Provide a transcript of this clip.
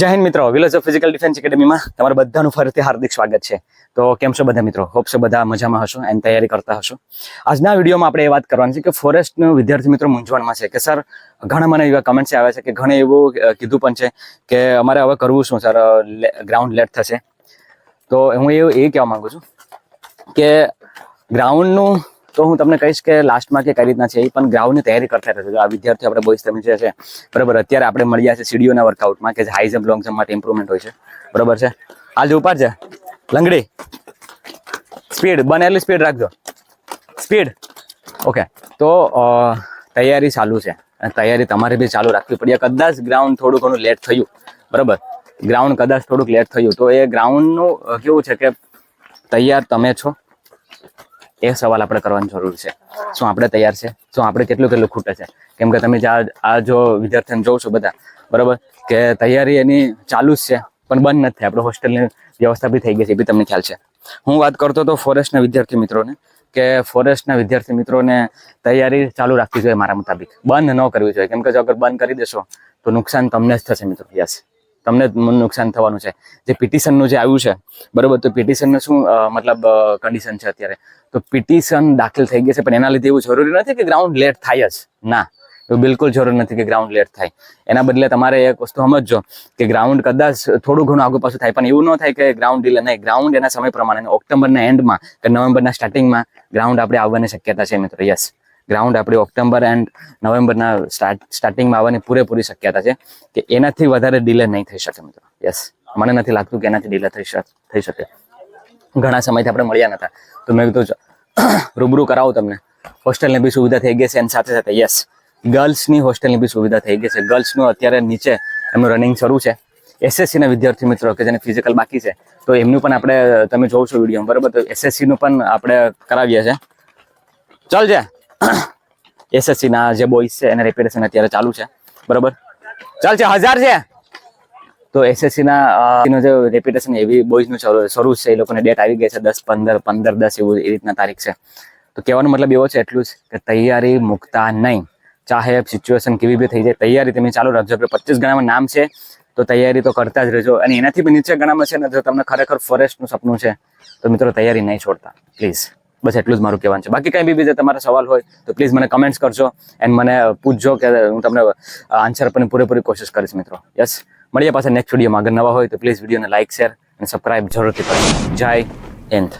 જય હિન્દ મિત્રો, village of physical defence એકેડમીમાં તમારું બધાનું ફરીથી હાર્દિક સ્વાગત છે. તો કેમ છો બધા મિત્રો? હોપ છો બધા મજામાં હશો એન્ડ તૈયારી કરતા હશો. આજના વિડીયોમાં આપણે એ વાત કરવાની છે કે ફોરેસ્ટનો વિદ્યાર્થી મિત્રો મૂંઝવણમાં છે કે સર ઘણા મને એવા કમેન્ટ્સ આવે છે કે ઘણે એવું કીધું પણ છે કે અમારે હવે કરવું શું સર, ગ્રાઉન્ડ લેટ થશે. તો હું એ કહેવા માંગુ છું કે ગ્રાઉન્ડનું તો હું તમને કહીશ કે લાસ્ટમાં કે કઈ રીતના છે એ પણ ગ્રાઉન્ડની તૈયારી કરતા રહેશે. આ વિદ્યાર્થીઓ આપણે બોયઝ તમે જે છે બરાબર, અત્યારે આપણે મળ્યા છે સીડીઓના વર્કઆઉટમાં કે હાઈ જમ્પ લોંગ જમ્પ માટે ઇમ્પ્રુવમેન્ટ હોય છે બરાબર છે. આજે ઉપાડ છે લંગડી, સ્પીડ બનેલી સ્પીડ રાખજો, સ્પીડ ઓકે. તો તૈયારી ચાલુ છે, તૈયારી તમારે બી ચાલુ રાખવી પડી. કદાચ ગ્રાઉન્ડ થોડું ઘણું લેટ થયું બરાબર, ગ્રાઉન્ડ કદાચ થોડુંક લેટ થયું તો એ ગ્રાઉન્ડનું કેવું છે કે તૈયાર તમે છો એ સવાલ આપણે કરવાની જરૂર છે. શું આપણે તૈયાર છે? શું આપણે કેટલું ખૂટે છે? કેમ કે તમે આ જો વિદ્યાર્થીઓને જોઉં છો બધા બરાબર કે તૈયારી એની ચાલુ જ છે પણ બંધ નથી થઈ. આપણે હોસ્ટેલની વ્યવસ્થા બી થઈ ગઈ છે એ બી તમને ખ્યાલ છે. હું વાત કરતો હતો ફોરેસ્ટના વિદ્યાર્થી મિત્રોને કે ફોરેસ્ટના વિદ્યાર્થી મિત્રોને તૈયારી ચાલુ રાખવી જોઈએ મારા મુતાબિક, બંધ ન કરવી જોઈએ. કેમ કે જો અગર બંધ કરી દેશો તો નુકસાન તમને જ થશે મિત્રો. યસ, તમને નુકસાન થવાનું છે. જે પિટિશનનું જે આવ્યું છે બરાબર, તો પિટિશનનું શું મતલબ કન્ડિશન છે અત્યારે? તો પિટિશન દાખલ થઈ ગઈ છે પણ એના લીધે એવું જરૂરી નથી કે ગ્રાઉન્ડ લેટ થાય જ. ના, એવું બિલકુલ જરૂર નથી કે ગ્રાઉન્ડ લેટ થાય. એના બદલે તમારે એક વસ્તુ સમજજો કે ગ્રાઉન્ડ કદાચ થોડું ઘણું આગળ પાછું થાય પણ એવું ન થાય કે ગ્રાઉન્ડ ડિલે નહીં. ગ્રાઉન્ડ એના સમય પ્રમાણે ઓક્ટોબરના એન્ડમાં કે નવેમ્બરના સ્ટાર્ટિંગમાં ગ્રાઉન્ડ આપણે આવવાની શક્યતા છે મિત્રો. યસ, ગ્રાઉન્ડ આપણી ઓક્ટોબર એન્ડ નવેમ્બરના સ્ટાર્ટિંગમાં આવવાની પૂરેપૂરી શક્યતા છે કે એનાથી વધારે ડિલે નહીં થઈ શકે મિત્રો. યસ, મને નથી લાગતું કે એનાથી ડિલે થઈ શકે. ઘણા સમયથી આપણે મળ્યા નતા તો મેં કીધું રૂબરૂ કરાવું તમને. હોસ્ટેલની બી સુવિધા થઈ ગઈ છે અને સાથે સાથે યસ ગર્લ્સની હોસ્ટેલની બી સુવિધા થઈ ગઈ છે. ગર્લ્સનું અત્યારે નીચે એમનું રનિંગ શરૂ છે. એસએસસીના વિદ્યાર્થી મિત્રો કે જેને ફિઝિકલ બાકી છે તો એમનું પણ આપણે તમે જોવ છો વિડીયો બરાબર, તો એસએસસીનું પણ આપણે કરાવીએ છીએ. ચાલ છે એસએસસીના જે બોયઝ છે એને રેપ્યુટેશન અત્યારે ચાલુ છે બરાબર. ચાલ છે 1000 છે તો એસએસસીના જે રેપ્યુટેશન એવી બોયઝનું શરૂ છે. એ લોકોને ડેટ આવી ગઈ છે 10, 15, 15, 10 એવું એ રીતના તારીખ છે. તો કહેવાનો મતલબ એવો છે એટલું જ કે તૈયારી મૂકતા નહીં. ચાહે સિચ્યુએશન કેવી બી થઈ જાય, તૈયારી તમે ચાલુ રાખજો. 25 ગણામાં નામ છે તો તૈયારી તો કરતા જ રહેજો. અને એનાથી બી નીચે ગણામાં છે ને, જો તમને ખરેખર ફોરેસ્ટનું સપનું છે તો મિત્રો તૈયારી નહીં છોડતા પ્લીઝ. બસ એટલું જ મારું કહેવાનું છે. બાકી કંઈ બી તમારા સવાલ હોય તો પ્લીઝ મને કમેન્ટ્સ કરજો એન્ડ મને પૂછજો કે હું તમને આન્સર આપવાની પૂરેપૂરી કોશિશ કરીશ મિત્રો. યસ, મળીએ પાછા નેક્સ્ટ વિડીયોમાં. અગર નવા હોય તો પ્લીઝ વિડીયોને લાઇક, શેર અને સબસ્ક્રાઇબ જરૂરથી કરજો. જય હિન્દ.